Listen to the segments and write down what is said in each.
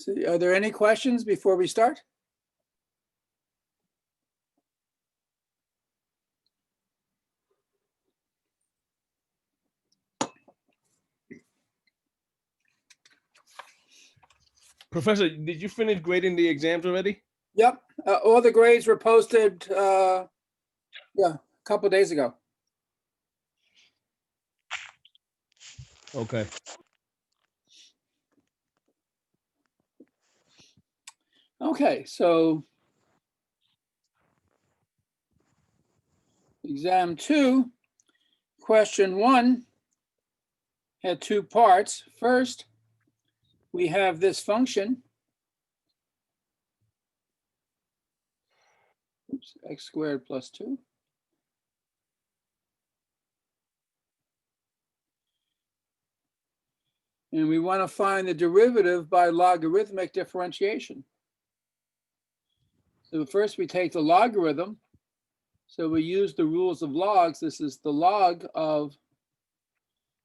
So are there any questions before we start? Professor, did you finish grading the exams already? Yep, all the grades were posted, yeah, a couple of days ago. Okay. Okay, so exam 2, question 1 had 2 parts. First, we have this function, oops, x squared plus 2. And we want to find the derivative by logarithmic differentiation. So first we take the logarithm. So we use the rules of logs. This is the log of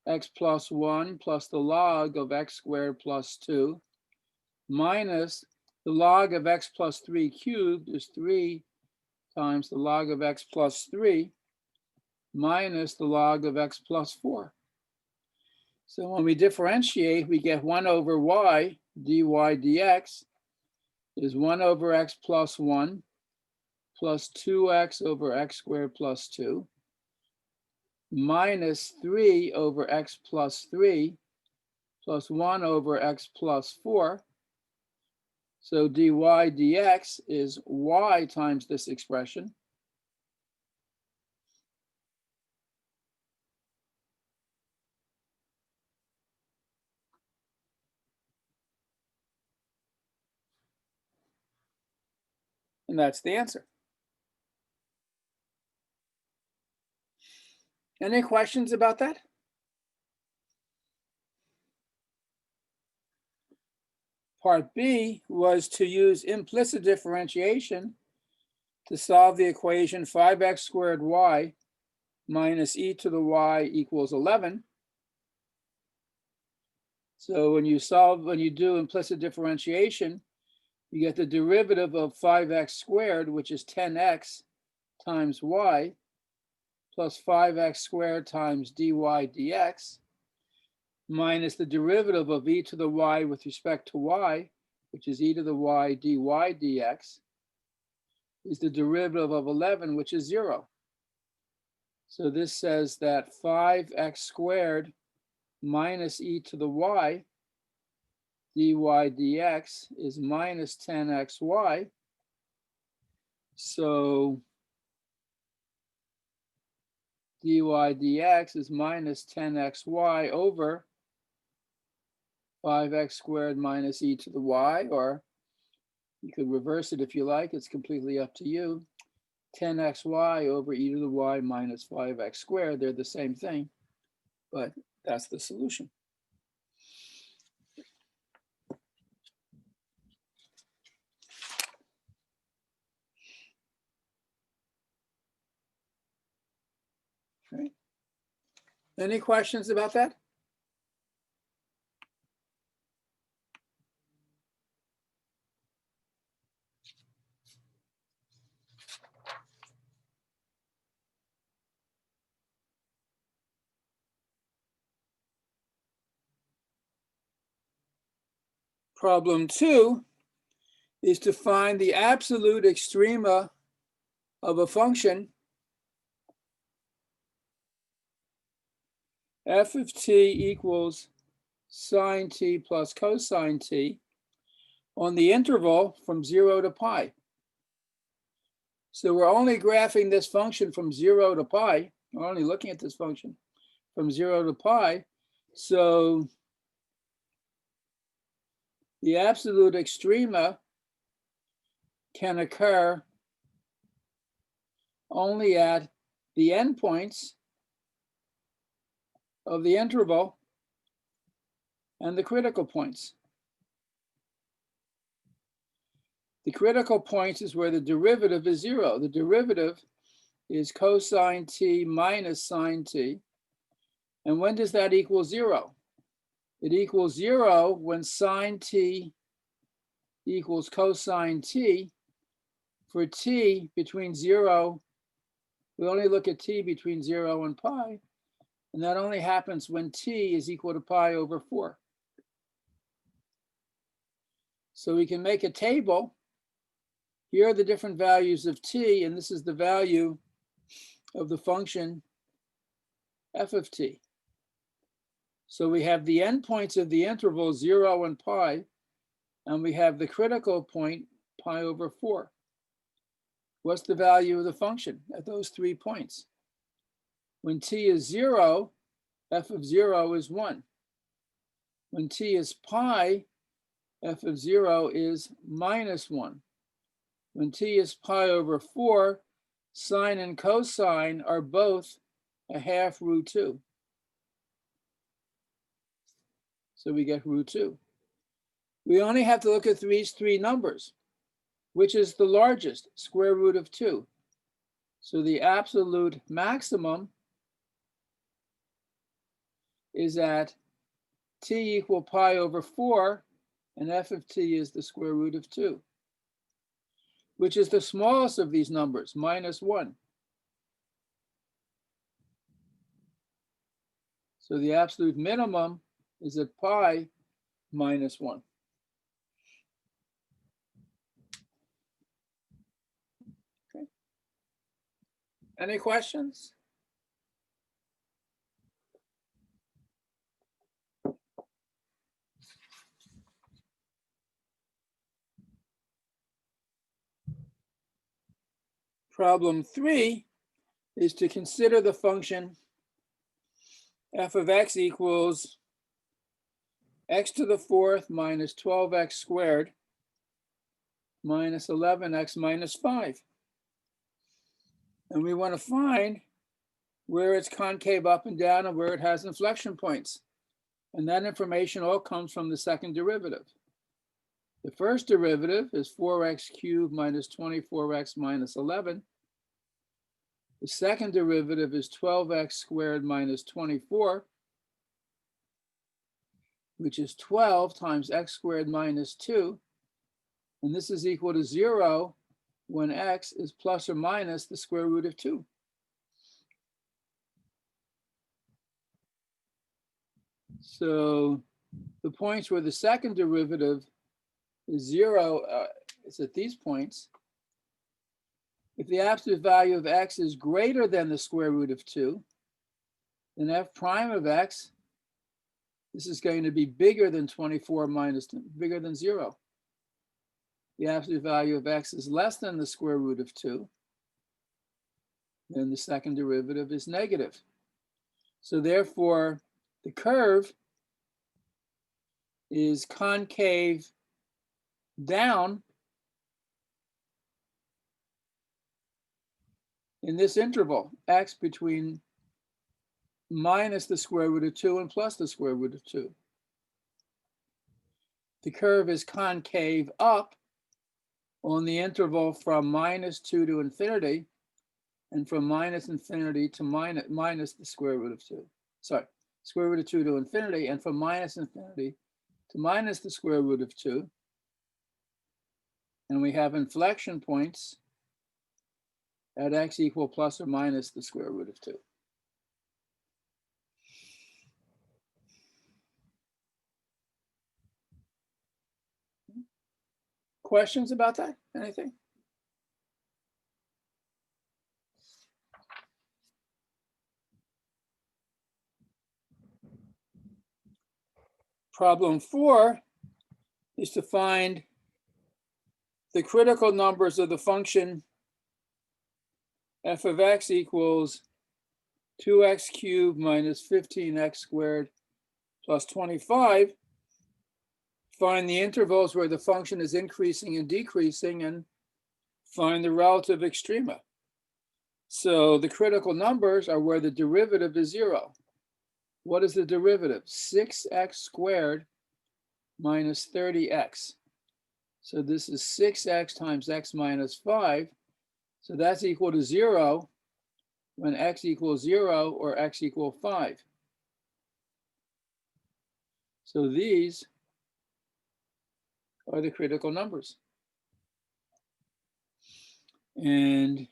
x plus 1 plus the log of x squared plus 2 minus the log of x plus 3 cubed is 3 times the log of x plus 3 minus the log of x plus 4. So when we differentiate, we get 1 over y dy dx is 1 over x plus 1 plus 2x over x squared plus 2 minus 3 over x plus 3 plus 1 over x plus 4. So dy dx is y times this expression. And that's the answer. Any questions about that? Part B was to use implicit differentiation to solve the equation 5x squared y minus e to the y equals 11. So when you do implicit differentiation, you get the derivative of 5x squared, which is 10x times y, plus 5x squared times dy dx, minus the derivative of e to the y with respect to y, which is e to the y dy dx, is the derivative of 11, which is 0. So this says that 5x squared minus e to the y dy dx is minus 10xy. So dy dx is minus 10xy over 5x squared minus e to the y, or you could reverse it if you like. It's completely up to you. 10xy over e to the y minus 5x squared. They're the same thing, but that's the solution. Okay. Any questions about that? Problem 2 is to find the absolute extrema of a function f of t equals sine t plus cosine t on the interval from 0 to pi. So we're only graphing this function from 0 to pi. We're only looking at this function from 0 to pi. So the absolute extrema can occur only at the endpoints of the interval and the critical points. The critical points is where the derivative is 0. The derivative is cosine t minus sine t. And when does that equal 0? It equals 0 when sine t equals cosine t for t between 0. We only look at t between 0 and pi, and that only happens when t is equal to pi over 4. So we can make a table. Here are the different values of t, and this is the value of the function f of t. So we have the endpoints of the interval 0 and pi, and we have the critical point pi over 4. What's the value of the function at those 3 points? When t is 0, f of 0 is 1. When t is pi, f of 0 is minus 1. When t is pi over 4, sine and cosine are both a half root 2. So we get root 2. We only have to look at these 3 numbers. Which is the largest? Square root of 2. So the absolute maximum is at t equal pi over 4, and f of t is the square root of 2. Which is the smallest of these numbers? Minus 1. So the absolute minimum is at pi minus 1. Okay. Any questions? Problem 3 is to consider the function f of x equals x to the 4th minus 12x squared minus 11x minus 5. And we want to find where it's concave up and down and where it has inflection points. And that information all comes from the second derivative. The first derivative is 4x cubed minus 24x minus 11. The second derivative is 12x squared minus 24, which is 12 times x squared minus 2. And this is equal to 0 when x is plus or minus the square root of 2. So the points where the second derivative is 0, it's at these points. If the absolute value of x is greater than the square root of 2, then f prime of x, this is going to be bigger than 24 minus, bigger than 0. The absolute value of x is less than the square root of 2, then the second derivative is negative. So therefore, the curve is concave down in this interval, x between minus the square root of 2 and plus the square root of 2. The curve is concave up on the interval from minus 2 to infinity, and from minus infinity to minus the square root of 2. Sorry, square root of 2 to infinity, and from minus infinity to minus the square root of 2. And we have inflection points at x equal plus or minus the square root of 2. Questions about that? Anything? Problem 4 is to find the critical numbers of the function f of x equals 2x cubed minus 15x squared plus 25. Find the intervals where the function is increasing and decreasing, and find the relative extrema. So the critical numbers are where the derivative is 0. What is the derivative? 6x squared minus 30x. So this is 6x times x minus 5. So that's equal to 0 when x equals 0 or x equals 5. So these are the critical numbers. And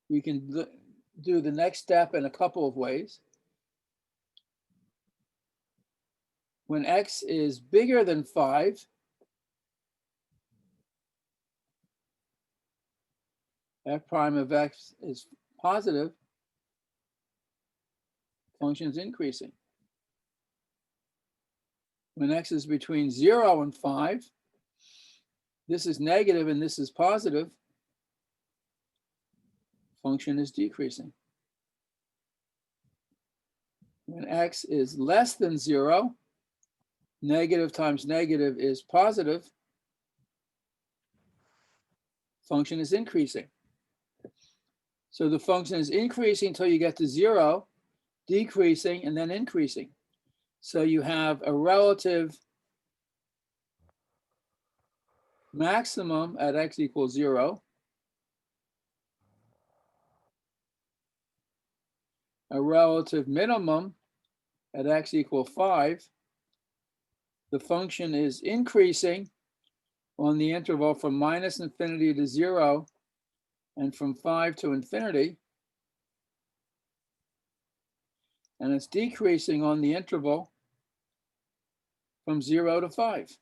we can do the next step in a couple of ways. When x is bigger than 5, f prime of x is positive, function is increasing. When x is between 0 and 5, this is negative and this is positive, function is decreasing. When x is less than 0, negative times negative is positive, function is increasing. So the function is increasing until you get to 0, decreasing, and then increasing. So you have a relative maximum at x equals 0, a relative minimum at x equals 5. The function is increasing on the interval from minus infinity to 0 and from 5 to infinity. And it's decreasing on the interval from 0 to 5.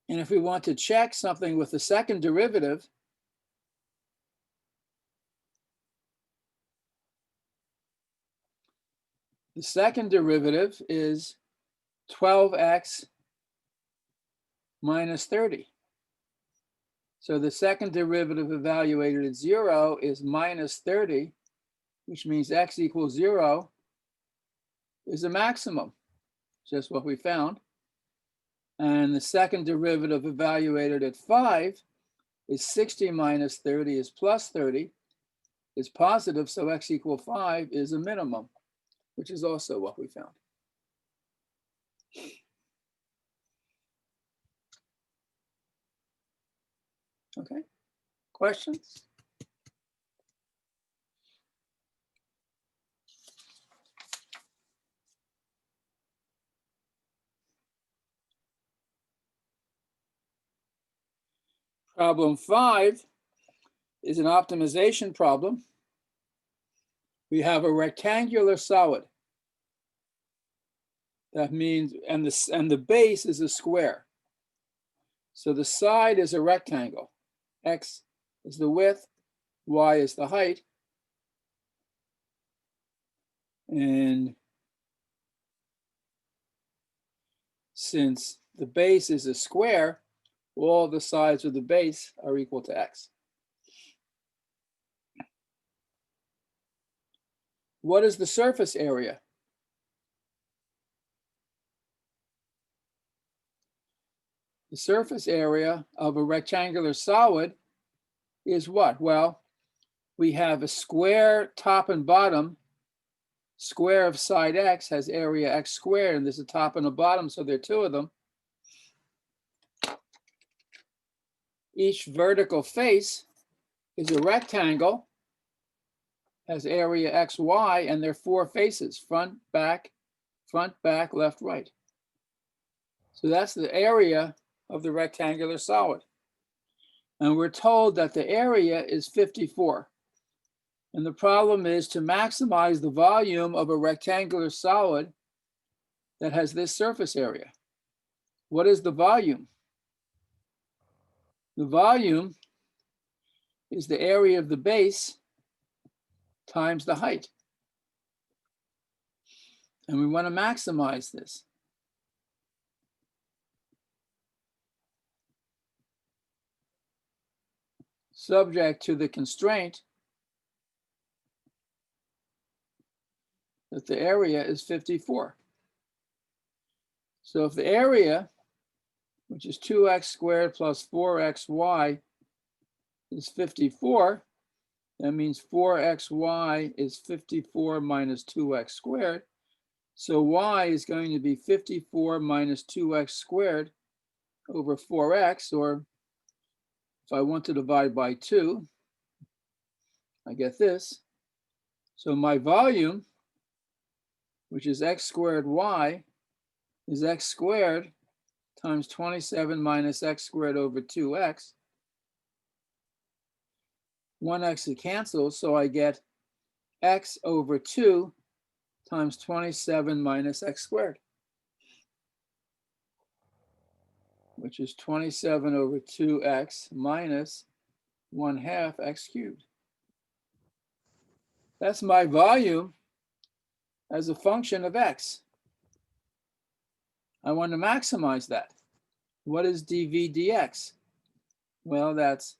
And if we want to check something with the second derivative, the second derivative is 12x minus 30. So the second derivative evaluated at 0 is minus 30, which means x equals 0 is a maximum, just what we found. And the second derivative evaluated at 5 is 60 minus 30 is plus 30, is positive, so x equals 5 is a minimum, which is also what we found. Okay, questions? Problem 5 is an optimization problem. We have a rectangular solid. That means, and the base is a square. So the side is a rectangle. X is the width, Y is the height. And since the base is a square, all the sides of the base are equal to X. What is the surface area? The surface area of a rectangular solid is what? Well, we have a square top and bottom. Square of side X has area X squared, and there's a top and a bottom, so there are two of them. Each vertical face is a rectangle, has area XY, and there are four faces, front, back, left, right. So that's the area of the rectangular solid. And we're told that the area is 54. And the problem is to maximize the volume of a rectangular solid that has this surface area. What is the volume? The volume is the area of the base times the height. And we want to maximize this. Subject to the constraint that the area is 54. So if the area, which is 2x squared plus 4xy, is 54, that means 4xy is 54 minus 2x squared. So y is going to be 54 minus 2x squared over 4x, or if I want to divide by 2, I get this. So my volume, which is x squared y, is x squared times 27 minus x squared over 2x. 1x cancels, so I get x over 2 times 27 minus x squared, which is 27 over 2x minus 1/2 x cubed. That's my volume as a function of x. I want to maximize that. What is dv dx? Well, that's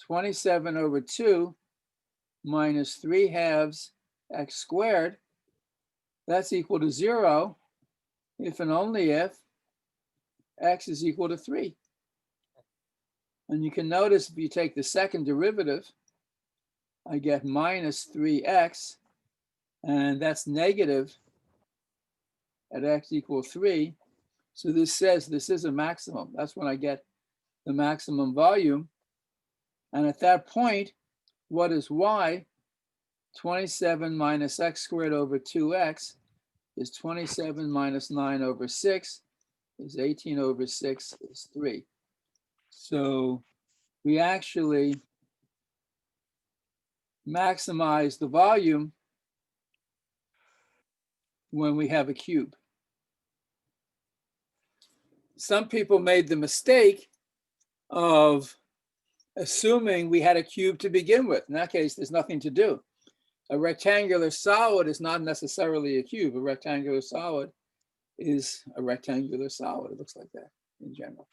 27 over 2 minus 3/2 x squared. That's equal to 0 if and only if x is equal to 3. And you can notice if you take the second derivative, I get minus 3x, and that's negative at x equals 3. So this says this is a maximum. That's when I get the maximum volume. And at that point, what is y? 27 minus x squared over 2x is 27 minus 9 over 6 is 18 over 6 is 3. So we actually maximize the volume when we have a cube. Some people made the mistake of assuming we had a cube to begin with. In that case, there's nothing to do. A rectangular solid is not necessarily a cube. A rectangular solid is a rectangular solid. It looks like that in general.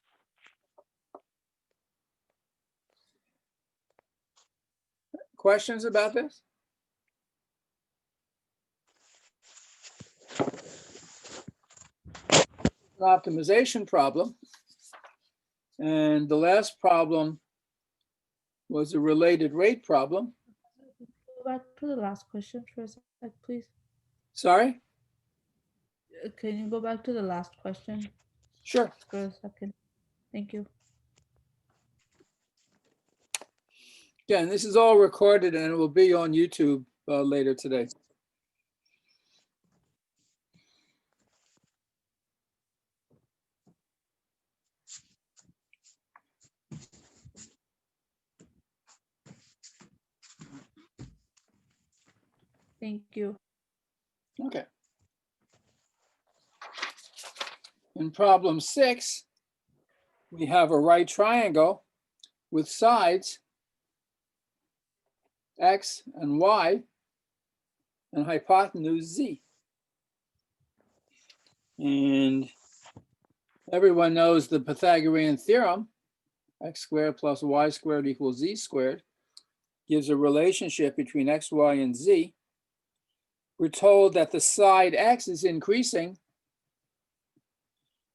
Questions about this? An optimization problem. And the last problem was a related rate problem. Go back to the last question for a sec, please. Sorry? Can you go back to the last question Sure. for a second? Thank you. Again, this is all recorded and it will be on YouTube later today. Thank you. Okay. In problem 6, we have a right triangle with sides x and y and hypotenuse z. And everyone knows the Pythagorean theorem, x squared plus y squared equals z squared, gives a relationship between x, y, and z. We're told that the side x is increasing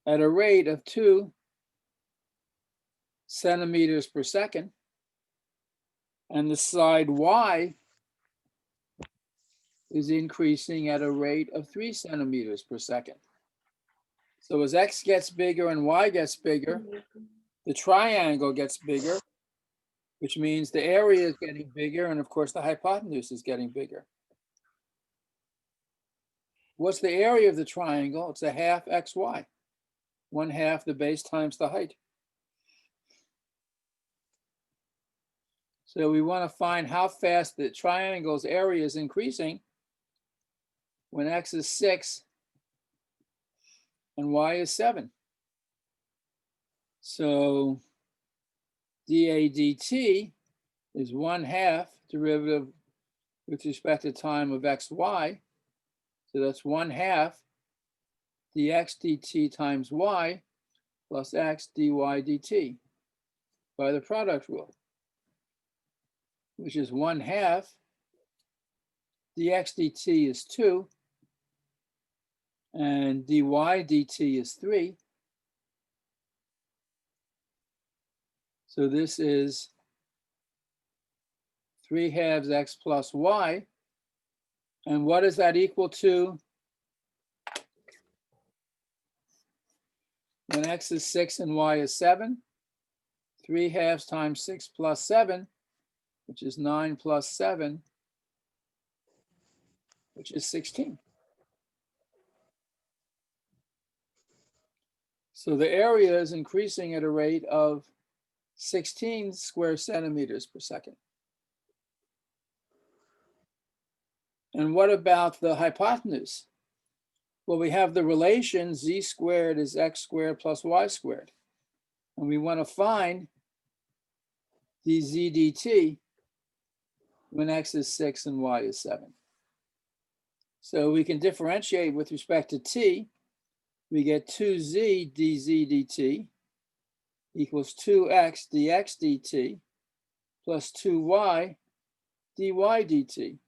at a rate of 2 centimeters per second, and the side y is increasing at a rate of 3 centimeters per second. So as x gets bigger and y gets bigger, the triangle gets bigger, which means the area is getting bigger, and of course the hypotenuse is getting bigger. What's the area of the triangle? It's a half xy, 1/2 the base times the height. So we want to find how fast the triangle's area is increasing when x is 6 and y is 7. So dA dt is 1/2 derivative with respect to time of xy. So that's 1/2 dx dt times y plus x dy dt by the product rule, which is 1/2 dx dt is 2 and dy dt is 3. So this is 3/2 x plus y. And what is that equal to when x is 6 and y is 7? 3/2 times 6 plus 7, which is 9 plus 7, which is 16. So the area is increasing at a rate of 16 square centimeters per second. And what about the hypotenuse? Well, we have the relation z squared is x squared plus y squared. And we want to find dz dt when x is 6 and y is 7. So we can differentiate with respect to t. We get 2z dz dt equals 2x dx dt plus 2y dy dt.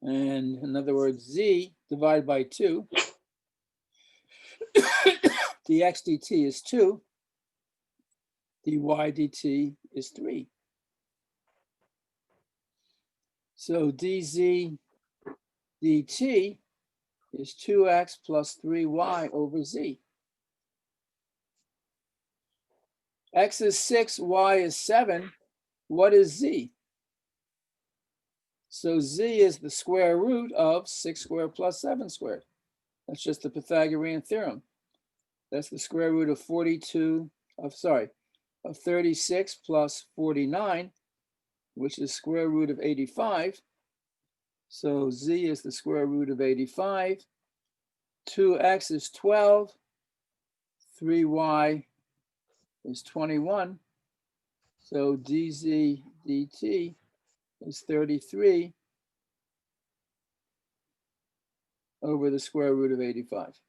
And in other words, z divided by 2, dx dt is 2, dy dt is 3. So dz dt is 2x plus 3y over z. X is 6, y is 7. What is z? So z is the square root of 6 squared plus 7 squared. That's just the Pythagorean theorem. That's the square root of 36 plus 49, which is square root of 85. So z is the square root of 85. 2x is 12. 3y is 21. So dz dt is 33 over the square root of 85.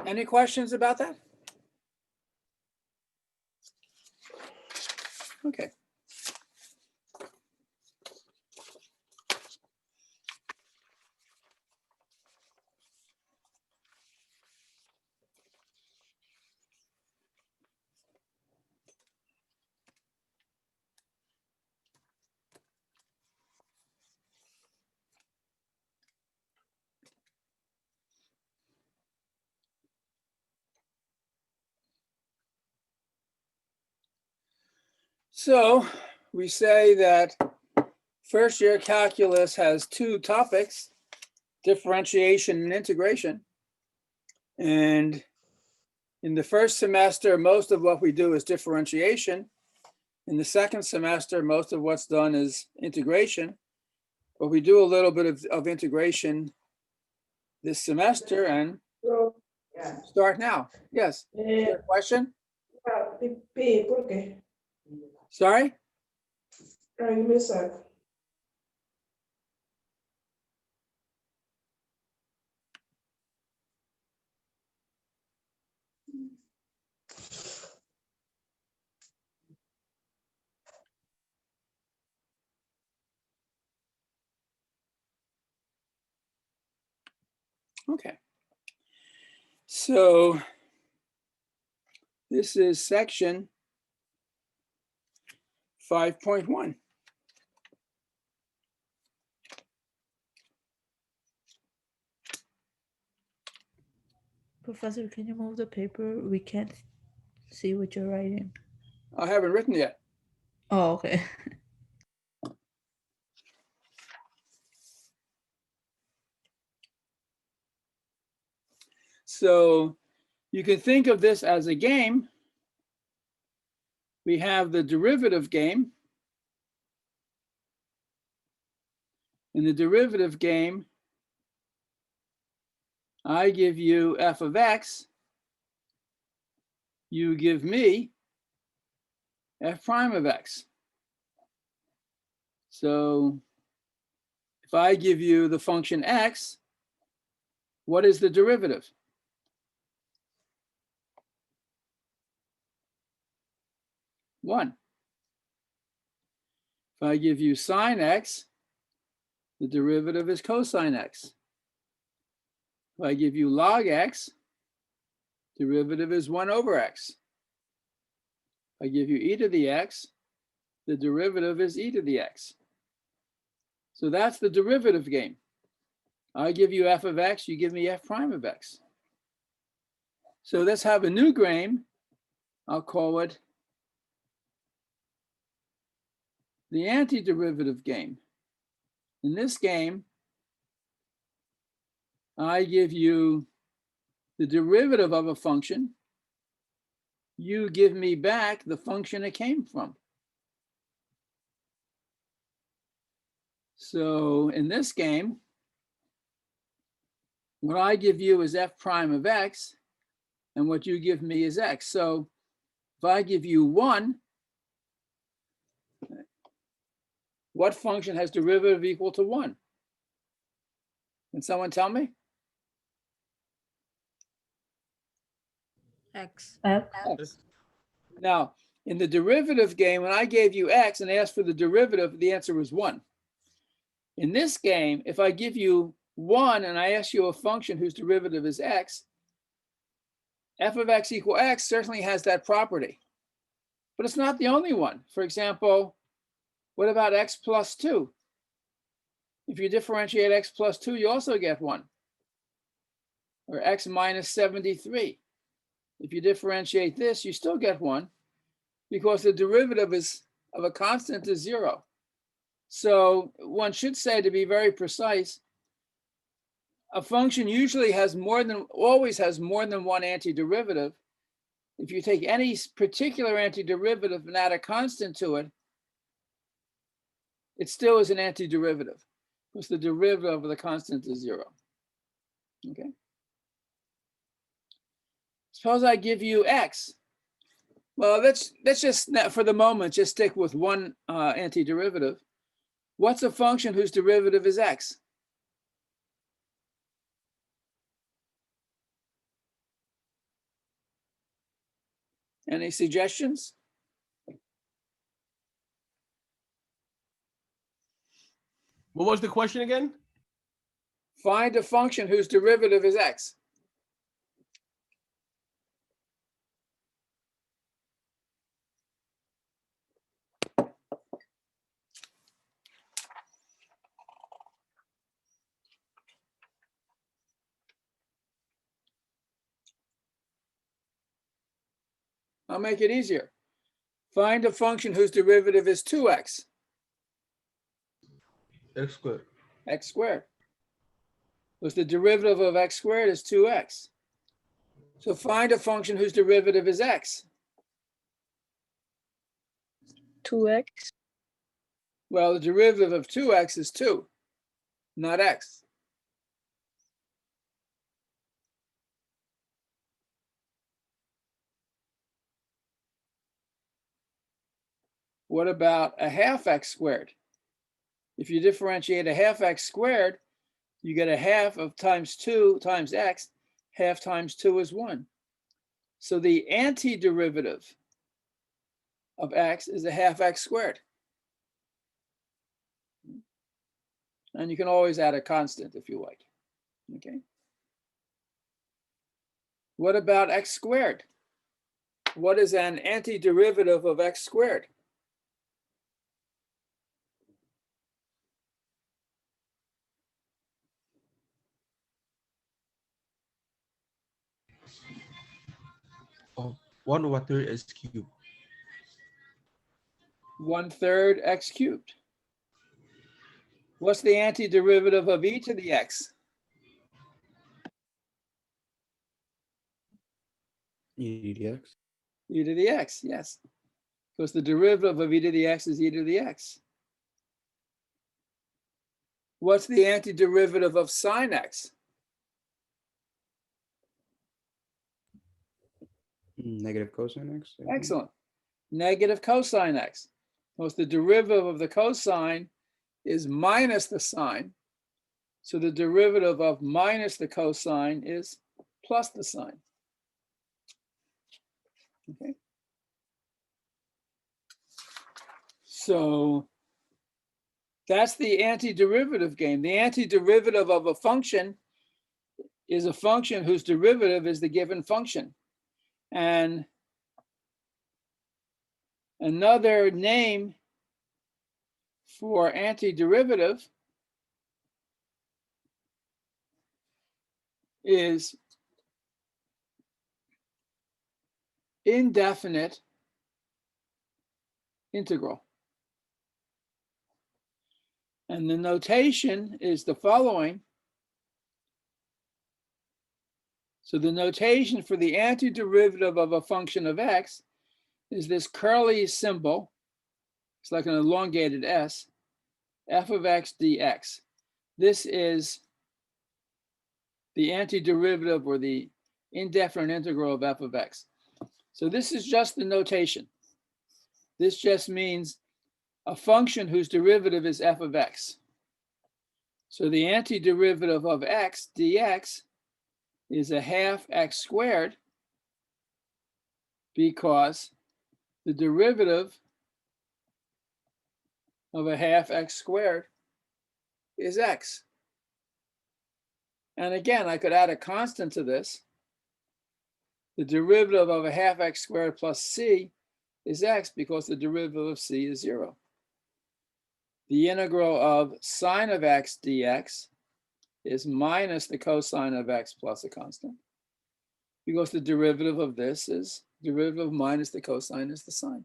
Any questions about that? Okay. So we say that first year calculus has two topics, differentiation and integration. And in the first semester, most of what we do is differentiation. In the second semester, most of what's done is integration. But we do a little bit of integration this semester and start now. Yes. Is there a question? ¿Por qué? Sorry? Give me a sec. Okay. So this is section 5.1. Professor, can you move the paper? We can't see what you're writing. I haven't written yet. Oh, okay. So you can think of this as a game. We have the derivative game. In the derivative game, I give you f of x. You give me f prime of x. So if I give you the function x, what is the derivative? One. If I give you sine x, the derivative is cosine x. If I give you log x, derivative is 1 over x. If I give you e to the x, the derivative is e to the x. So that's the derivative game. I give you f of x, you give me f prime of x. So let's have a new game. I'll call it the antiderivative game. In this game, I give you the derivative of a function. You give me back the function it came from. So in this game, what I give you is f prime of x, and what you give me is x. So if I give you 1, what function has derivative equal to 1? Can someone tell me? X. X. Now, in the derivative game, when I gave you x and asked for the derivative, the answer was 1. In this game, if I give you 1 and I ask you a function whose derivative is x, f of x equal x certainly has that property. But it's not the only one. For example, what about x plus 2? If you differentiate x plus 2, you also get 1. Or x minus 73. If you differentiate this, you still get 1 because the derivative of a constant is 0. So one should say, to be very precise, a function usually always has more than one antiderivative. If you take any particular antiderivative and add a constant to it, it still is an antiderivative because the derivative of the constant is 0. Okay. Suppose I give you x. Well, let's just, for the moment, just stick with one antiderivative. What's a function whose derivative is x? Any suggestions? What was the question again? Find a function whose derivative is x. I'll make it easier. Find a function whose derivative is 2x. X squared. X squared. Because the derivative of x squared is 2x. So find a function whose derivative is x. 2x. Well, the derivative of 2x is 2, not x. What about a half x squared? If you differentiate a half x squared, you get a half of times 2 times x. Half times 2 is 1. So the antiderivative of x is a half x squared. And you can always add a constant if you like. Okay. What about x squared? What is an antiderivative of x squared? Oh, 1/3 x cubed. 1/3 x cubed. What's the antiderivative of e to the x? E to the x. E to the x, yes. Because the derivative of e to the x is e to the x. What's the antiderivative of sine x? Negative cosine x. I think. Excellent. Negative cosine x. Because the derivative of the cosine is minus the sine. So the derivative of minus the cosine is plus the sine. Okay. So That's the antiderivative game. The antiderivative of a function is a function whose derivative is the given function. And another name for antiderivative is indefinite integral. And the notation is the following. So the notation for the antiderivative of a function of x is this curly symbol. It's like an elongated s, f of x dx. This is the antiderivative or the indefinite integral of f of x. So this is just the notation. This just means a function whose derivative is f of x. So the antiderivative of x dx is a half x squared, because the derivative of a half x squared is x. And again, I could add a constant to this. The derivative of a half x squared plus c is x, because the derivative of c is 0. The integral of sine of x dx is minus the cosine of x plus a constant, because the derivative of this is derivative minus the cosine is the sine.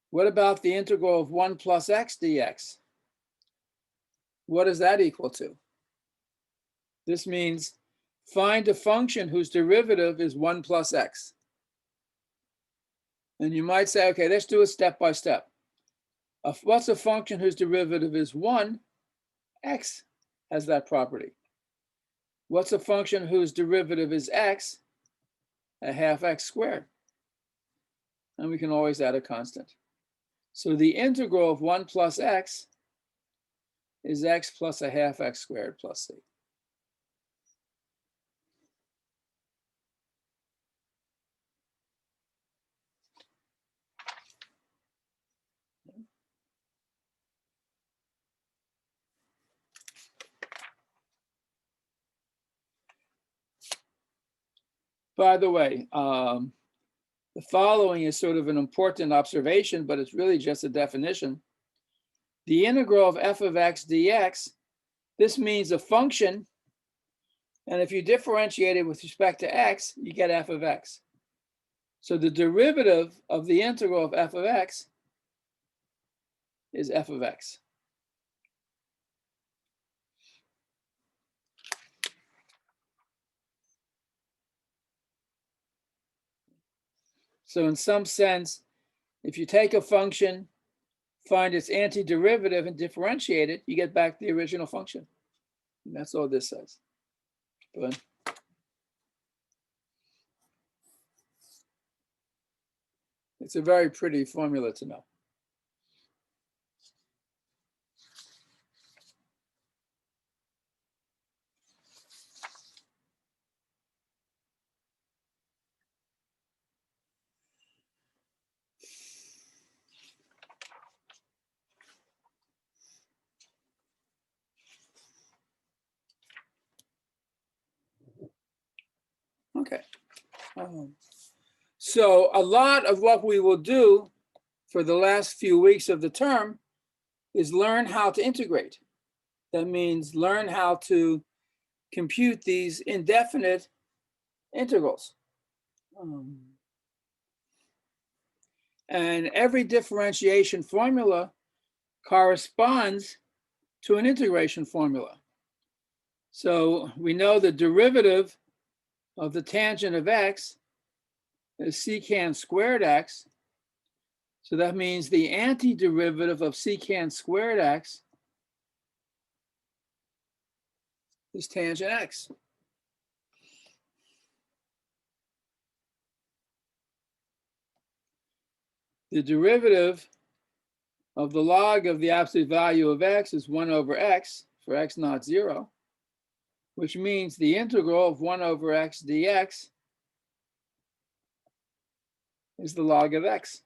What about the integral of 1 plus x dx? What is that equal to? This means find a function whose derivative is 1 plus x. And you might say, okay, let's do it step by step. What's a function whose derivative is 1? X has that property. What's a function whose derivative is x? A half x squared. And we can always add a constant. So the integral of 1 plus x is x plus a half x squared plus c. By the way, the following is sort of an important observation, but it's really just a definition. The integral of f of x dx, this means a function, and if you differentiate it with respect to x, you get f of x. So the derivative of the integral of f of x is f of x. So in some sense, if you take a function, find its antiderivative and differentiate it, you get back the original function. And that's all this says. But it's a very pretty formula to know. Okay. So a lot of what we will do for the last few weeks of the term is learn how to integrate. That means learn how to compute these indefinite integrals. And every differentiation formula corresponds to an integration formula. So we know the derivative of the tangent of x is secant squared x. So that means the antiderivative of secant squared x is tangent x. The derivative of the log of the absolute value of x is 1 over x for x not 0, which means the integral of 1 over x dx is the log of x.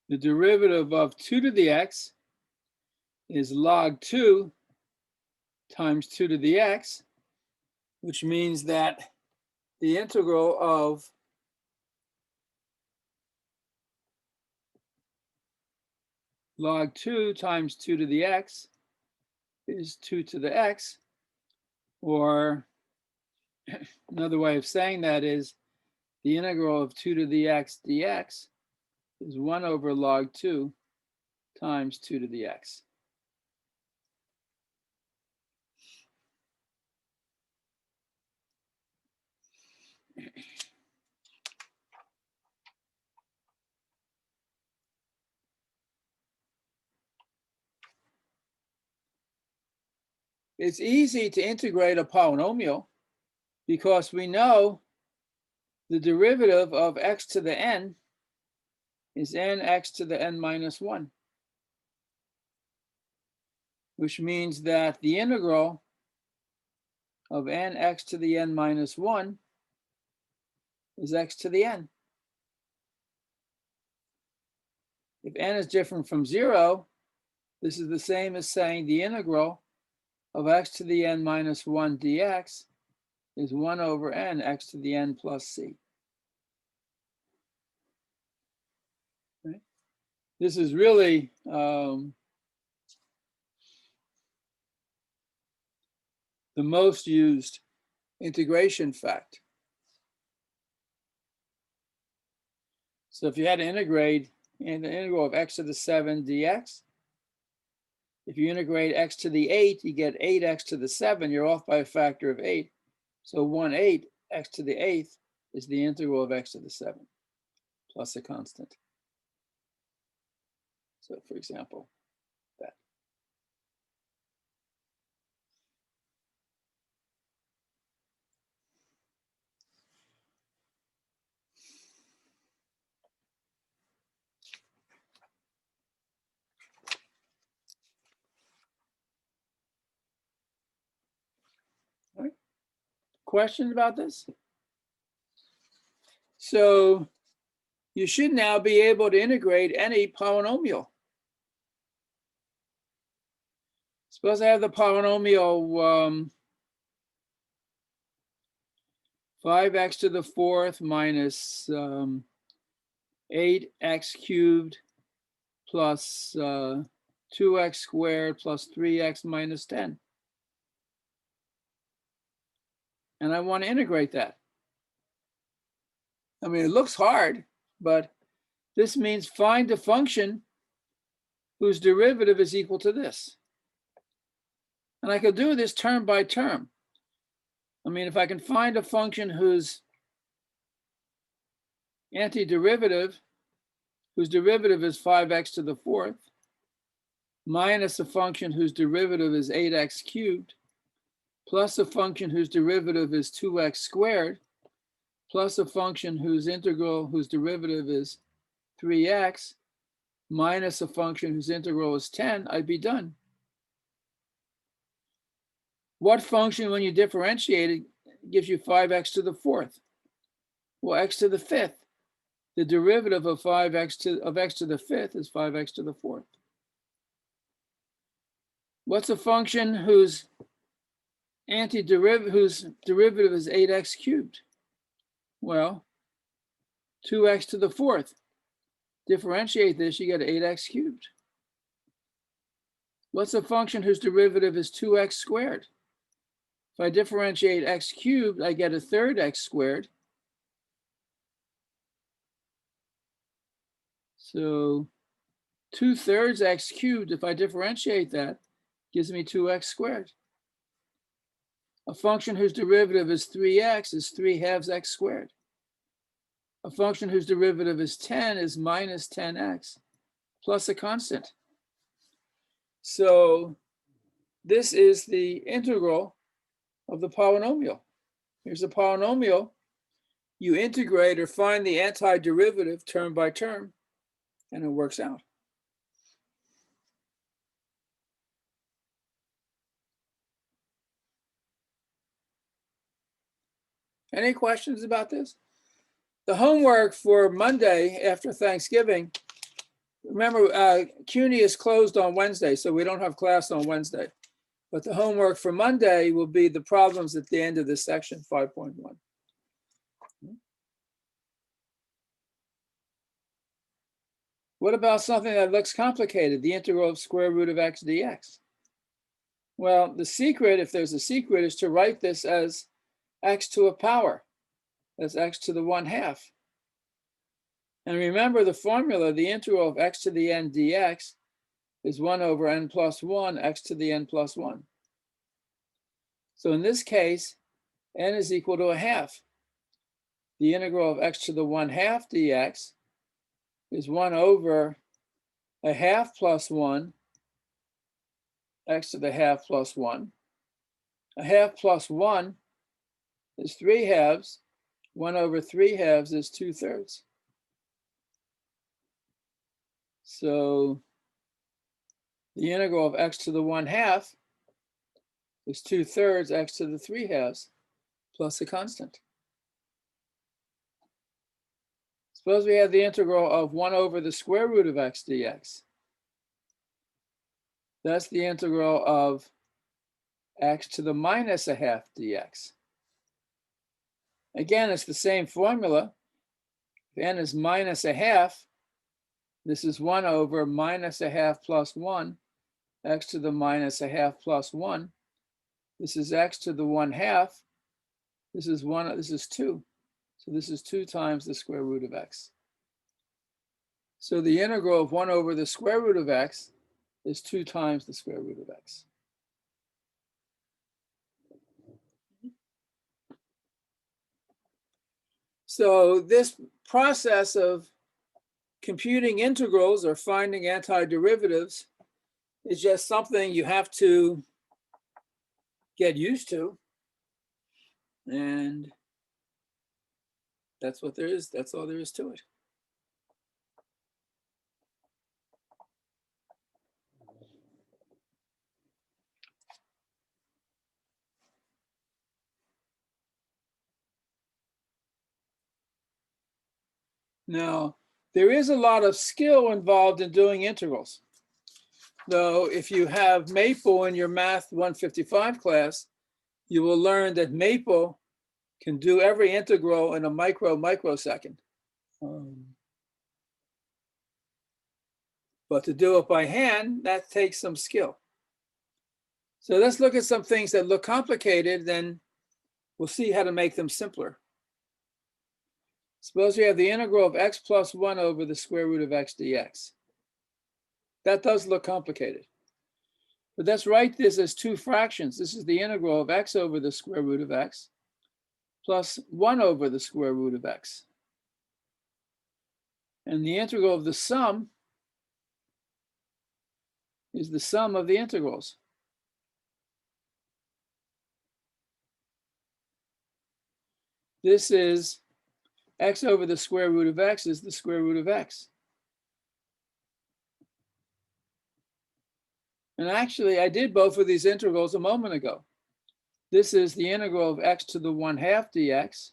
the derivative of 2 to the x is log 2 times 2 to the x, which means that the integral of log 2 times 2 to the x is 2 to the x, or another way of saying that is the integral of 2 to the x dx is 1 over log 2 times 2 to the x. It's easy to integrate a polynomial because we know the derivative of x to the n is nx to the n minus 1, which means that the integral of nx to the n minus 1 is x to the n. If n is different from 0, this is the same as saying the integral of x to the n minus 1 dx is 1 over n x to the n plus c. Right? This is really the most used integration fact. So if you had to integrate in the integral of x to the 7 dx, if you integrate x to the 8, you get 8x to the 7, you're off by a factor of 8. So 1/8 x to the 8th is the integral of x to the 7 plus a constant. So for example, that. All right. Questions about this? So you should now be able to integrate any polynomial. Suppose I have the polynomial 5x to the 4th minus 8x cubed plus 2x squared plus 3x minus 10. And I want to integrate that. I mean, it looks hard, but this means find a function whose derivative is equal to this. And I could do this term by term. I mean, if I can find a function whose antiderivative, whose derivative is 5x to the 4th, minus a function whose derivative is 8x cubed, plus a function whose derivative is 2x squared, plus a function whose derivative is 3x, minus a function whose integral is 10, I'd be done. What function, when you differentiate it, gives you 5x to the 4th? Well, x to the 5th. The derivative of x to the 5th is 5x to the 4th. What's a function whose derivative is 8x cubed? Well, 2x to the 4th. Differentiate this, you get 8x cubed. What's a function whose derivative is 2x squared? If I differentiate x cubed, I get a third x squared. So 2/3 x cubed, if I differentiate that, gives me 2x squared. A function whose derivative is 3x is 3/2 x squared. A function whose derivative is 10 is minus 10x plus a constant. So this is the integral of the polynomial. Here's a polynomial. You integrate or find the antiderivative term by term, and it works out. Any questions about this? The homework for Monday after Thanksgiving Remember, CUNY is closed on Wednesday, so we don't have class on Wednesday. But the homework for Monday will be the problems at the end of this section, 5.1. What about something that looks complicated? The integral of square root of x dx. Well, the secret, if there's a secret, is to write this as x to a power. That's x to the 1/2. And remember the formula, the integral of x to the n dx is 1 over n plus 1, x to the n plus 1. So in this case, n is equal to 1/2. The integral of x to the 1/2 dx is 1 over 1/2 plus 1, x to the 1/2 plus 1. 1/2 plus 1 is 3/2. 1 over 3/2 is 2/3. So the integral of x to the 1/2 is 2/3 x to the 3/2 plus a constant. Suppose we have the integral of 1 over the square root of x dx. That's the integral of x to the minus 1/2 dx. Again, it's the same formula. If n is minus 1/2, this is 1 over minus 1/2 plus 1, x to the minus 1/2 plus 1. This is x to the 1/2. This is 1, this is 2. So this is 2 times the square root of x. So the integral of 1 over the square root of x is 2 times the square root of x. So this process of computing integrals or finding antiderivatives is just something you have to get used to. And that's what there is. That's all there is to it. Now, there is a lot of skill involved in doing integrals. Though if you have Maple in your Math 155 class, you will learn that Maple can do every integral in a microsecond. But to do it by hand, that takes some skill. So let's look at some things that look complicated, then we'll see how to make them simpler. Suppose we have the integral of x plus 1 over the square root of x dx. That does look complicated. But let's write this as 2 fractions. This is the integral of x over the square root of x plus 1 over the square root of x. And the integral of the sum is the sum of the integrals. This is x over the square root of x is the square root of x. And actually, I did both of these integrals a moment ago. This is the integral of x to the 1/2 dx.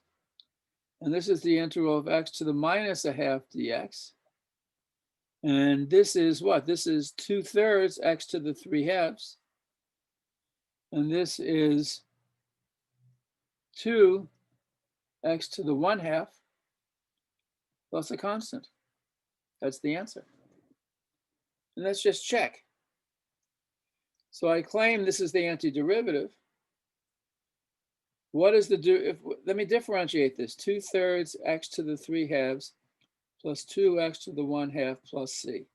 And this is the integral of x to the minus 1/2 dx. And this is what? This is 2/3 x to the 3/2. And this is 2 x to the 1/2 plus a constant. That's the answer. And let's just check. So I claim this is the antiderivative. What is the, let me differentiate this. 2/3 x to the 3/2 plus 2x to the 1/2 plus c.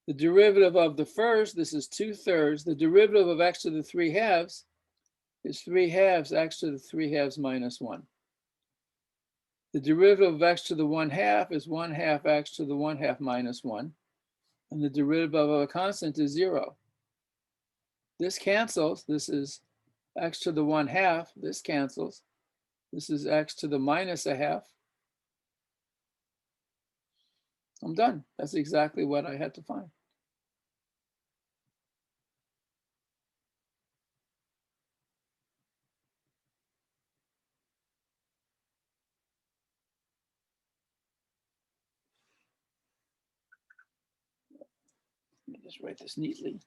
The derivative of the first, this is 2/3. The derivative of x to the 3/2 is 3/2 x to the 3/2 minus 1. The derivative of x to the 1/2 is 1/2 x to the 1/2 minus 1. And the derivative of a constant is 0. This cancels. This is x to the 1/2. This cancels. This is x to the minus 1/2. I'm done. That's exactly what I had to find. just write this neatly.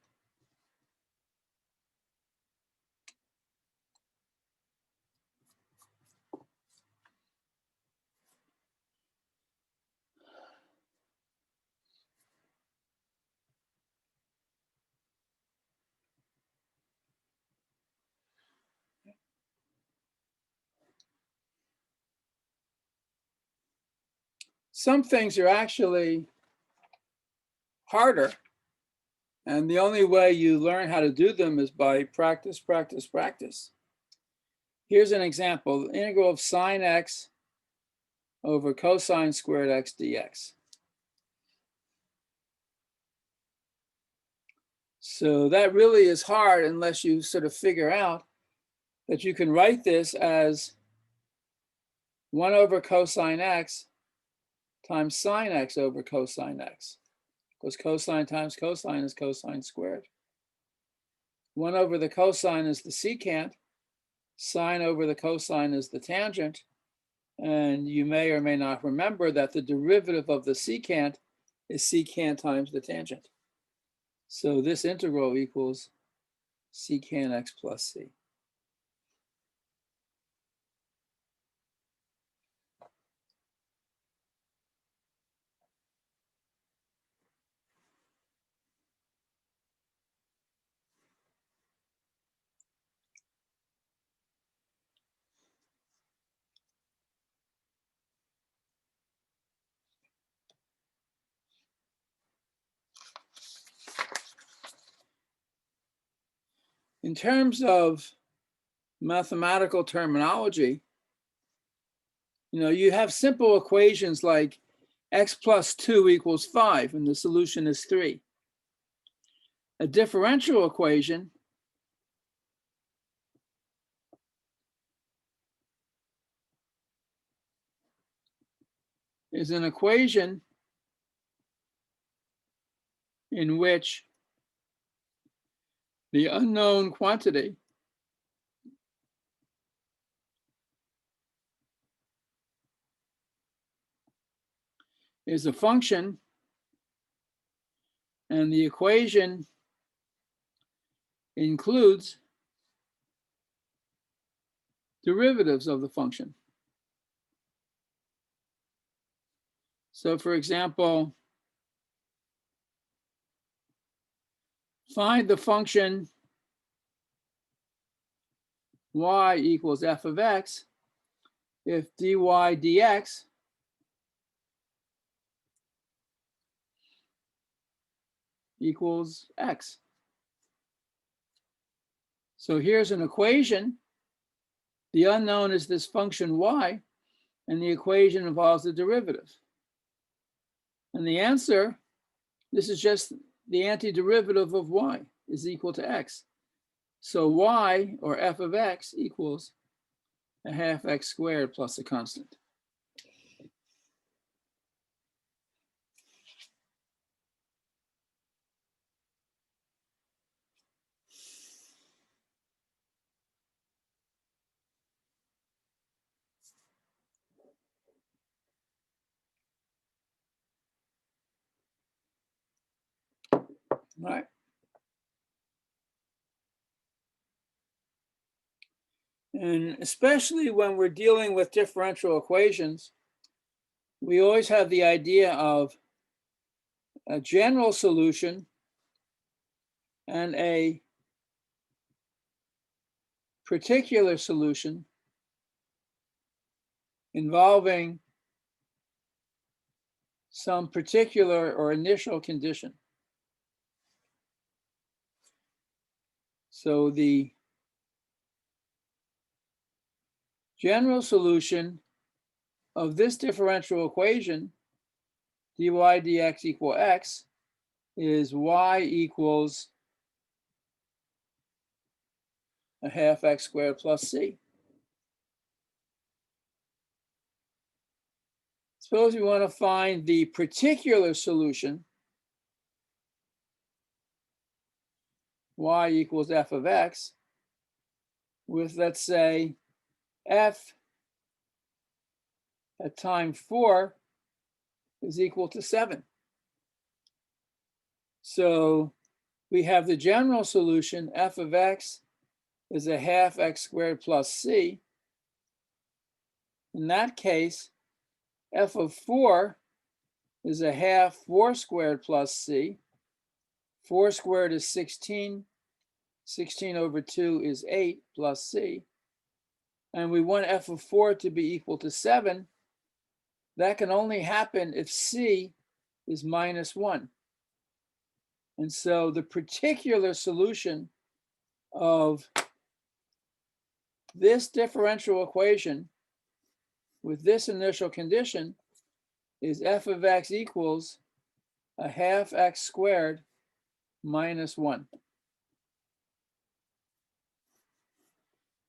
Some things are actually harder. And the only way you learn how to do them is by practice, practice, practice. Here's an example, the integral of sine x over cosine squared x dx. So that really is hard unless you sort of figure out that you can write this as 1 over cosine x times sine x over cosine x. Because cosine times cosine is cosine squared. 1 over the cosine is the secant. Sine over the cosine is the tangent. And you may or may not remember that the derivative of the secant is secant times the tangent. So this integral equals secant x plus c. In terms of mathematical terminology, you have simple equations like x plus 2 equals 5, and the solution is 3. A differential equation is an equation in which the unknown quantity is a function, and the equation includes derivatives of the function. So for example, find the function y equals f of x if dy dx equals x. So here's an equation. The unknown is this function y, and the equation involves the derivative. And the answer, this is just the antiderivative of y is equal to x. So y, or f of x, equals a half x squared plus a constant. All right. And especially when we're dealing with differential equations, we always have the idea of a general solution and a particular solution involving some particular or initial condition. So the general solution of this differential equation, dy dx equal x, is y equals a half x squared plus c. Suppose we want to find the particular solution, y equals f of x, with, let's say, f at time 4 is equal to 7. So we have the general solution, f of x is a half x squared plus c. In that case, f of 4 is a half 4 squared plus c. 4 squared is 16. 16 over 2 is 8 plus c. And we want f of 4 to be equal to 7. That can only happen if c is minus 1. And so the particular solution of this differential equation with this initial condition is f of x equals a half x squared minus 1.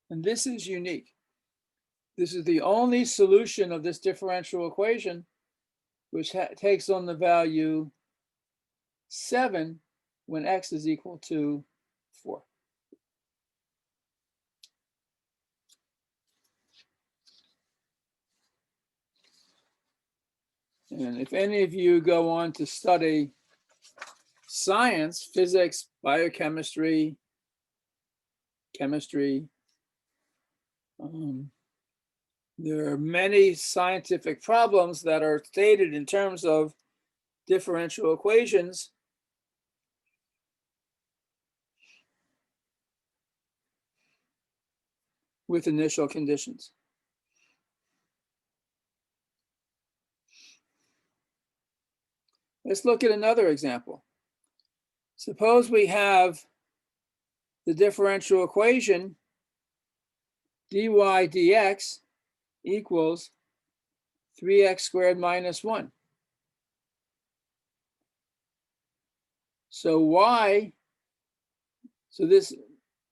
And this is unique. This is the only solution of this differential equation which takes on the value 7 when x is equal to 4. And if any of you go on to study science, physics, biochemistry, chemistry, there are many scientific problems that are stated in terms of differential equations. With initial conditions. Let's look at another example. Suppose we have the differential equation dy dx equals 3x squared minus 1.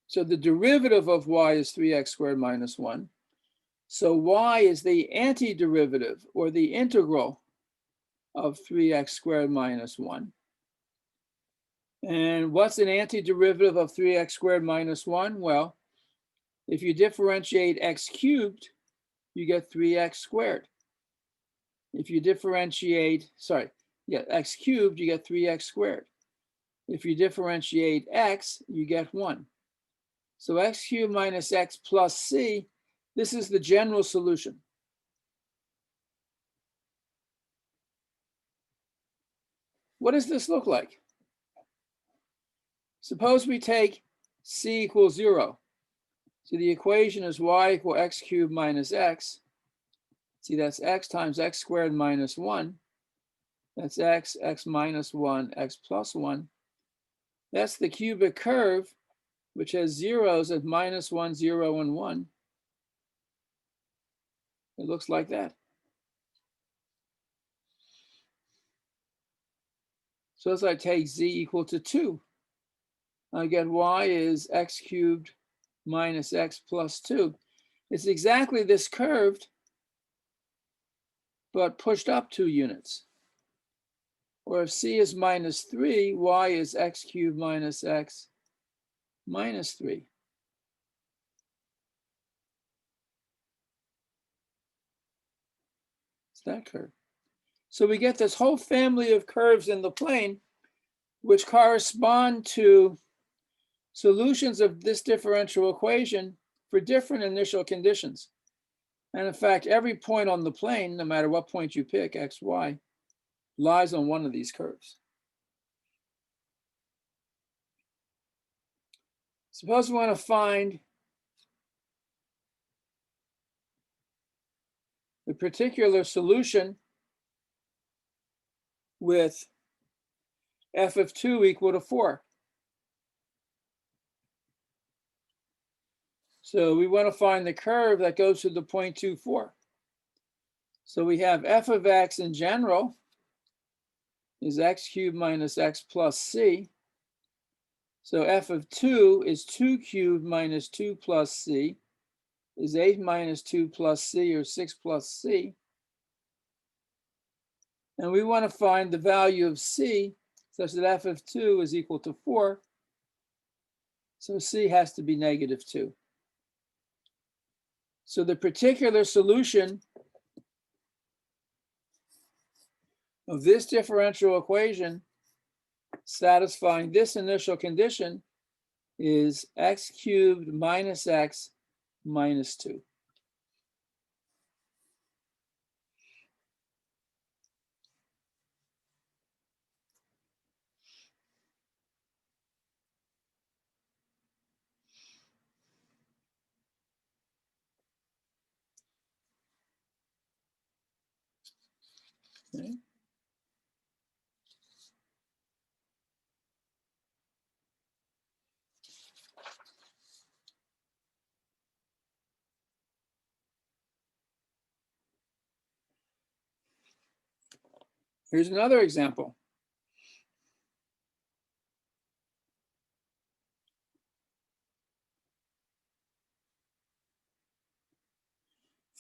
So the derivative of y is 3x squared minus 1. So y is the antiderivative or the integral of 3x squared minus 1. And what's an antiderivative of 3x squared minus 1? Well, if you differentiate x cubed, you get 3x squared. If you differentiate, x cubed, you get 3x squared. If you differentiate x, you get 1. So x cubed minus x plus c, this is the general solution. What does this look like? Suppose we take c equals 0. So the equation is y equal x cubed minus x. See, that's x times x squared minus 1. That's x minus 1, x plus 1. That's the cubic curve, which has zeros at minus 1, 0, and 1. It looks like that. So as I take z equal to 2, I get y is x cubed minus x plus 2. It's exactly this curved, but pushed up 2 units. Or if c is minus 3, y is x cubed minus x minus 3. It's that curve. So we get this whole family of curves in the plane, which correspond to solutions of this differential equation for different initial conditions. And in fact, every point on the plane, no matter what point you pick, x, y, lies on one of these curves. Suppose we want to find the particular solution with f of 2 equal to 4. So we want to find the curve that goes to the point 2, 4. So we have f of x in general is x cubed minus x plus c. So f of 2 is 2 cubed minus 2 plus c is 8 minus 2 plus c, or 6 plus c. And we want to find the value of c such that f of 2 is equal to 4. So c has to be negative 2. So the particular solution of this differential equation satisfying this initial condition is x cubed minus x minus 2. Okay. Here's another example.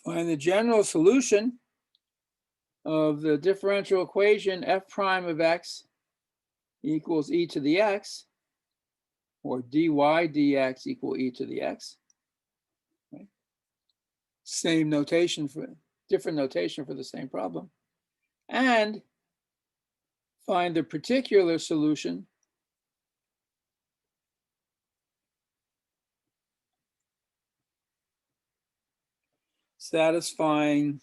Find the general solution of the differential equation f prime of x equals e to the x, or dy dx equal e to the x. Right? Same notation for, different notation for the same problem. And find the particular solution satisfying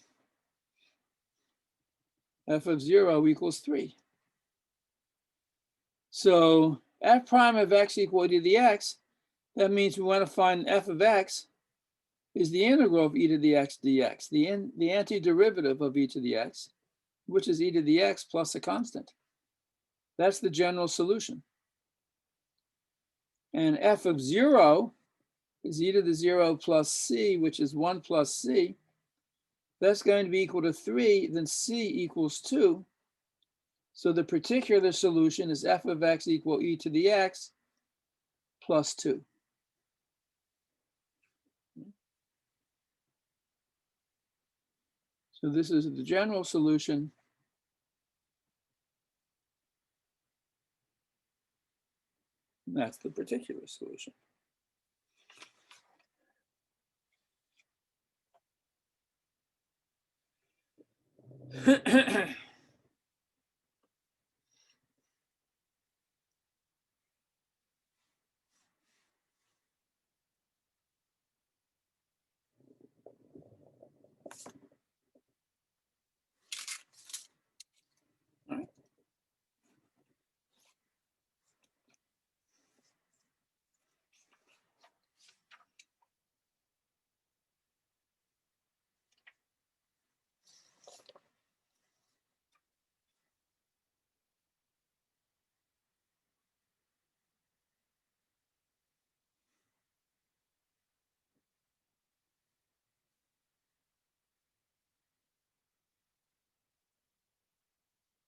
f of 0 equals 3. So f prime of x equal to the x, that means we want to find f of x is the integral of e to the x dx, the antiderivative of e to the x, which is e to the x plus a constant. That's the general solution. And f of 0 is e to the 0 plus c, which is 1 plus c. That's going to be equal to 3, then c equals 2. So the particular solution is f of x equal e to the x plus 2. So this is the general solution. And that's the particular solution.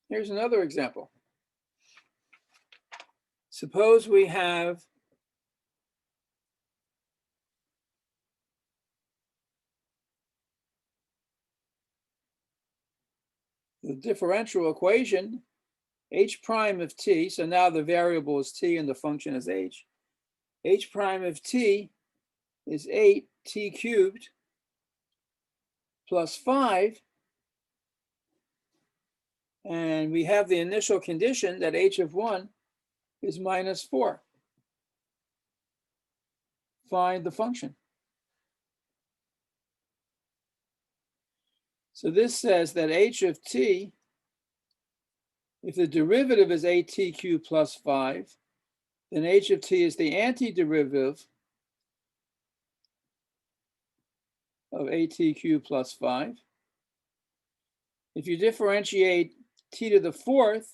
Here's another example. Suppose we have the differential equation h prime of t. So now the variable is t and the function is h. H prime of t is 8t cubed plus 5. And we have the initial condition that h of 1 is minus 4. Find the function. So this says that h of t, if the derivative is 8t cubed plus 5, then h of t is the antiderivative of 8t cubed plus 5. If you differentiate t to the 4th,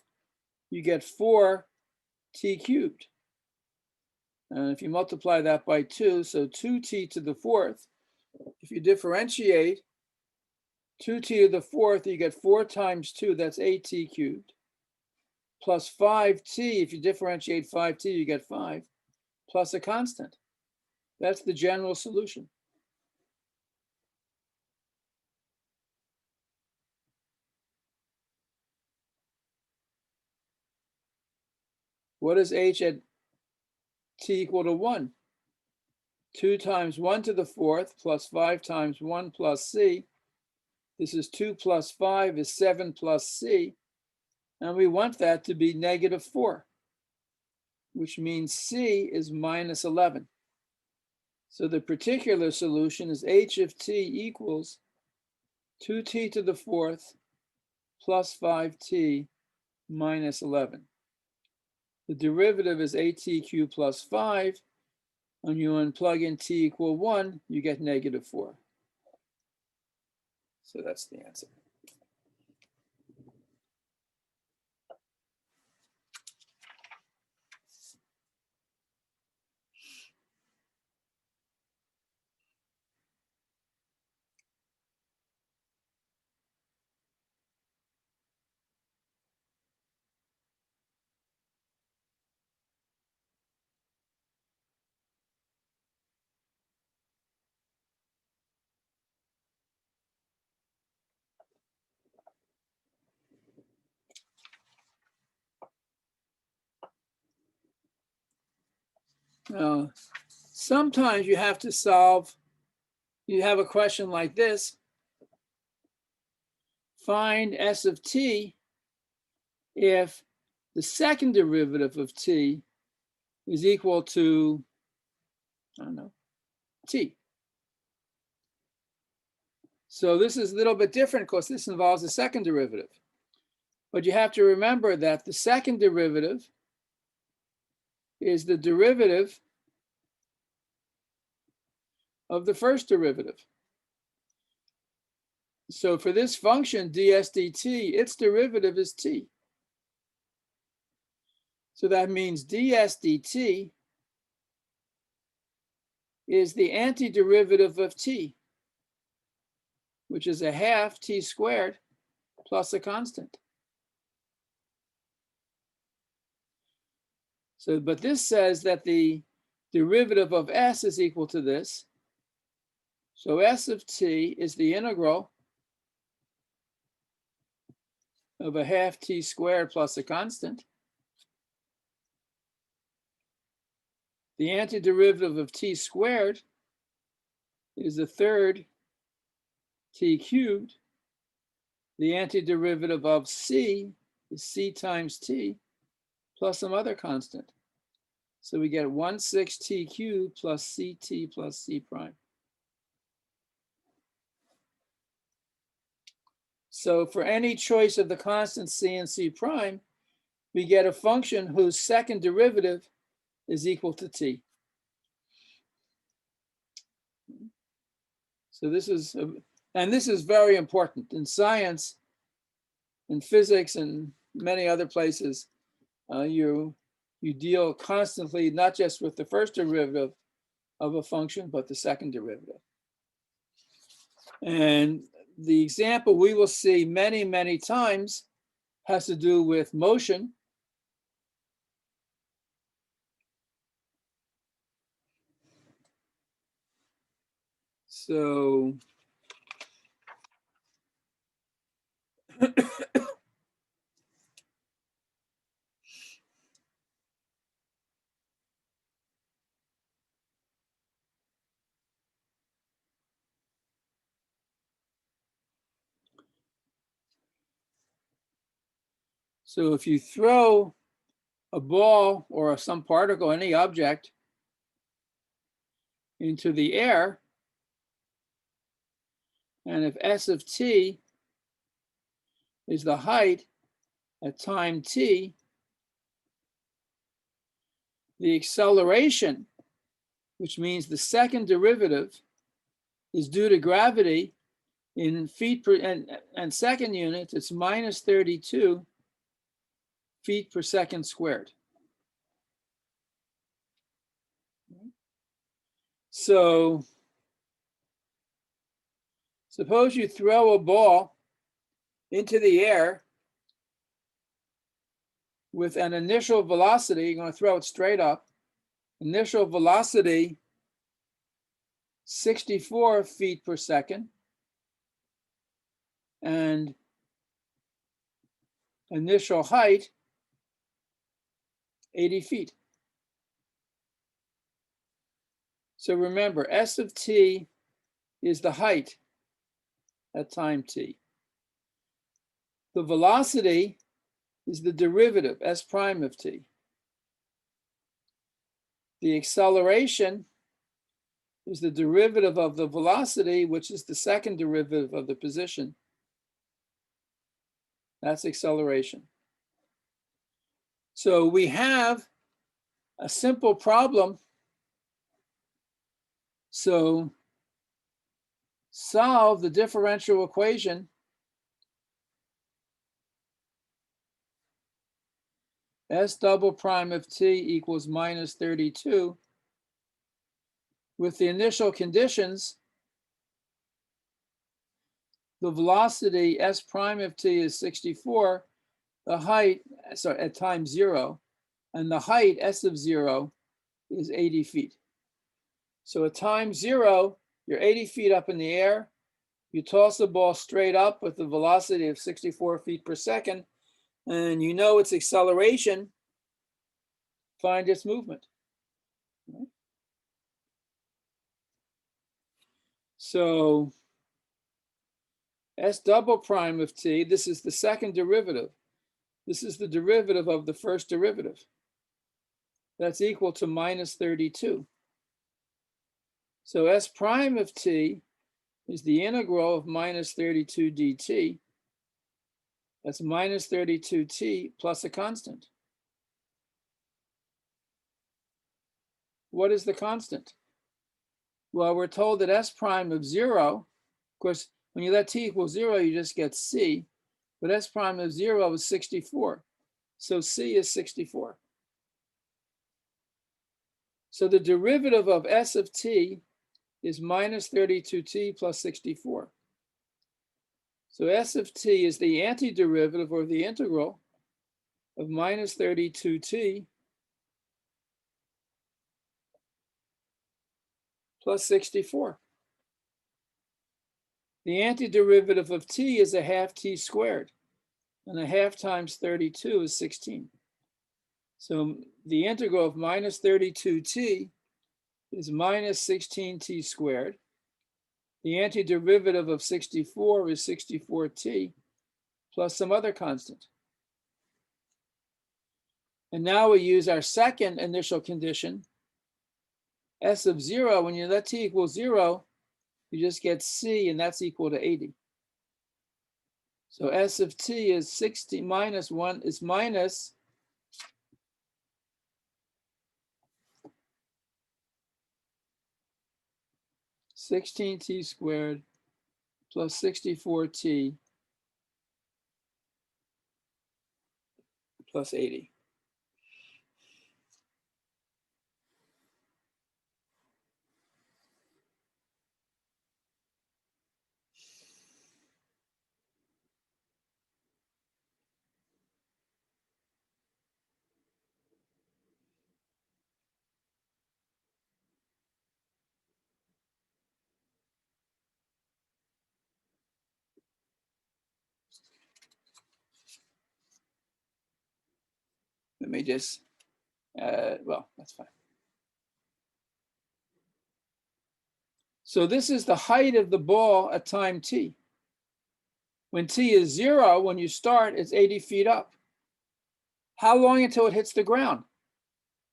you get 4t cubed. And if you multiply that by 2, so 2t to the 4th, if you differentiate 2t to the 4th, you get 4 times 2, that's 8t cubed, plus 5t, if you differentiate 5t, you get 5, plus a constant. That's the general solution. What is h at t equal to 1? 2 times 1 to the 4th plus 5 times 1 plus c. This is 2 plus 5 is 7 plus c. And we want that to be negative 4. which means c is minus 11. So the particular solution is h of t equals 2t to the fourth plus 5t minus 11. The derivative is at cubed plus 5. When you unplug in t equal 1, you get negative 4. So that's the answer. Now, sometimes you have to solve, you have a question like this. Find s of t if the second derivative of t is equal to, I don't know, t. So this is a little bit different because this involves a second derivative. But you have to remember that the second derivative is the derivative of the first derivative. So for this function ds dt, its derivative is t. So that means ds dt is the antiderivative of t, which is a half t squared plus a constant. So, but this says that the derivative of s is equal to this. So s of t is the integral of a half t squared plus a constant. The antiderivative of t squared is a third t cubed. The antiderivative of c is c times t plus some other constant. So we get 1/6 t cubed plus ct plus c prime. So for any choice of the constant c and c prime, we get a function whose second derivative is equal to t. So this is, and this is very important in science, in physics, and many other places. You deal constantly not just with the first derivative of a function, but the second derivative. And the example we will see many, many times has to do with motion. So so if you throw a ball or some particle, any object, into the air, and if s of t is the height at time t, the acceleration, which means the second derivative, is due to gravity in feet per and second units, it's minus 32 feet per second squared. So suppose you throw a ball into the air with an initial velocity, you're going to throw it straight up, initial velocity 64 feet per second, and initial height 80 feet. So remember, s of t is the height at time t. The velocity is the derivative, s prime of t. The acceleration is the derivative of the velocity, which is the second derivative of the position. That's acceleration. So we have a simple problem. So solve the differential equation S double prime of t equals minus 32 with the initial conditions. The velocity S prime of t is 64, the height, sorry, at time 0, and the height S of 0 is 80 feet. So at time 0, you're 80 feet up in the air. You toss the ball straight up with the velocity of 64 feet per second, and you know its acceleration. Find its movement. Right? So S double prime of t, this is the second derivative. This is the derivative of the first derivative. That's equal to minus 32. So S prime of t is the integral of minus 32 dt. That's minus 32t plus a constant. What is the constant? Well, we're told that S prime of 0, of course, when you let t equal 0, you just get c, but S prime of 0 is 64. So c is 64. So the derivative of S of t is minus 32t plus 64. So S of t is the antiderivative or the integral of minus 32t plus 64. The antiderivative of t is a half t squared, and a half times 32 is 16. So the integral of minus 32t is minus 16t squared. The antiderivative of 64 is 64t plus some other constant. And now we use our second initial condition, S of 0. When you let t equal 0, you just get c, and that's equal to 80. So S of t is 60 minus 1 is minus 16t squared plus 64t plus 80. Let me just, well, that's fine. So this is the height of the ball at time t. When t is 0, when you start, it's 80 feet up. How long until it hits the ground?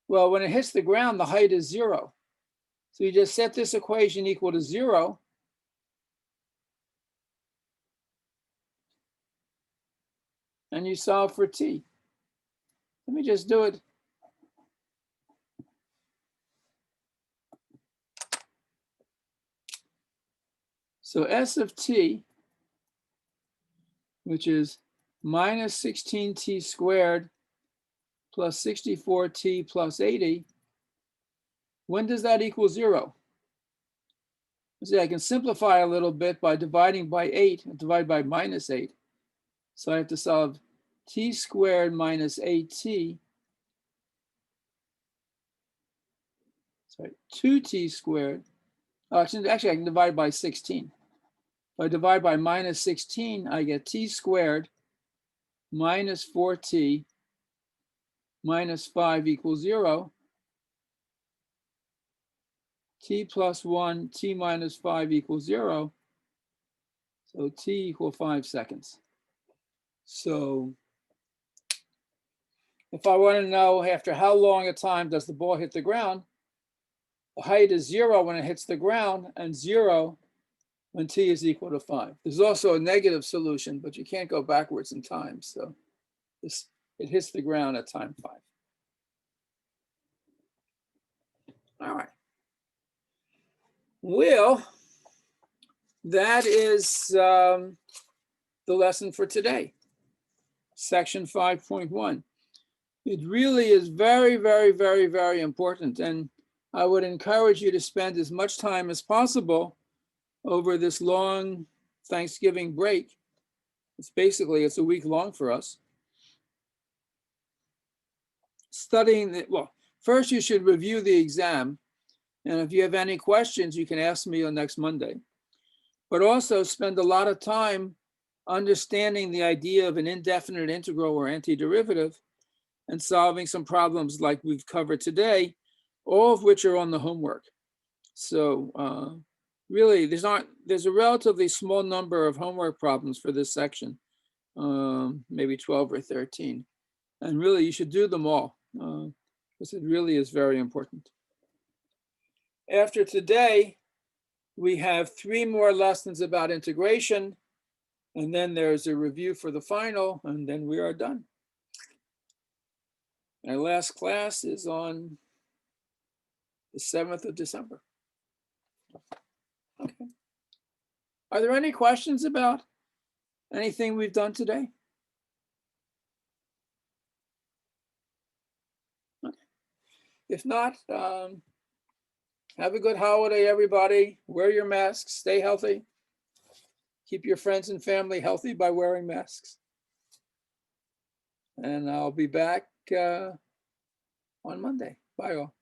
Well, when it hits the ground, the height is 0. So you just set this equation equal to 0. And you solve for t. Let me just do it. So S of t, which is minus 16t squared plus 64t plus 80, when does that equal 0? See, I can simplify a little bit by dividing by 8 and divide by minus 8. So I have to solve t squared minus 8t, sorry, 2t squared. Oh, actually, I can divide by 16. If I divide by minus 16, I get t squared minus 4t minus 5 equals 0. T plus 1, t minus 5 equals 0. So t equal 5 seconds. So if I want to know after how long a time does the ball hit the ground, The height is 0 when it hits the ground and 0 when t is equal to 5. There's also a negative solution, but you can't go backwards in time. So it hits the ground at time 5. All right. Well, that is the lesson for today, section 5.1. It really is very, very, very, very important. And I would encourage you to spend as much time as possible over this long Thanksgiving break. It's a week long for us. Studying, well, first you should review the exam. And if you have any questions, you can ask me on next Monday. But also spend a lot of time understanding the idea of an indefinite integral or antiderivative and solving some problems like we've covered today, all of which are on the homework. So really, there's a relatively small number of homework problems for this section, maybe 12 or 13. And really, you should do them all because it really is very important. After today, we have 3 more lessons about integration, and then there's a review for the final, and then we are done. Our last class is on the 7th of December. Okay. Are there any questions about anything we've done today? Okay. If not, have a good holiday, everybody. Wear your masks, stay healthy. Keep your friends and family healthy by wearing masks. And I'll be back on Monday. Bye all.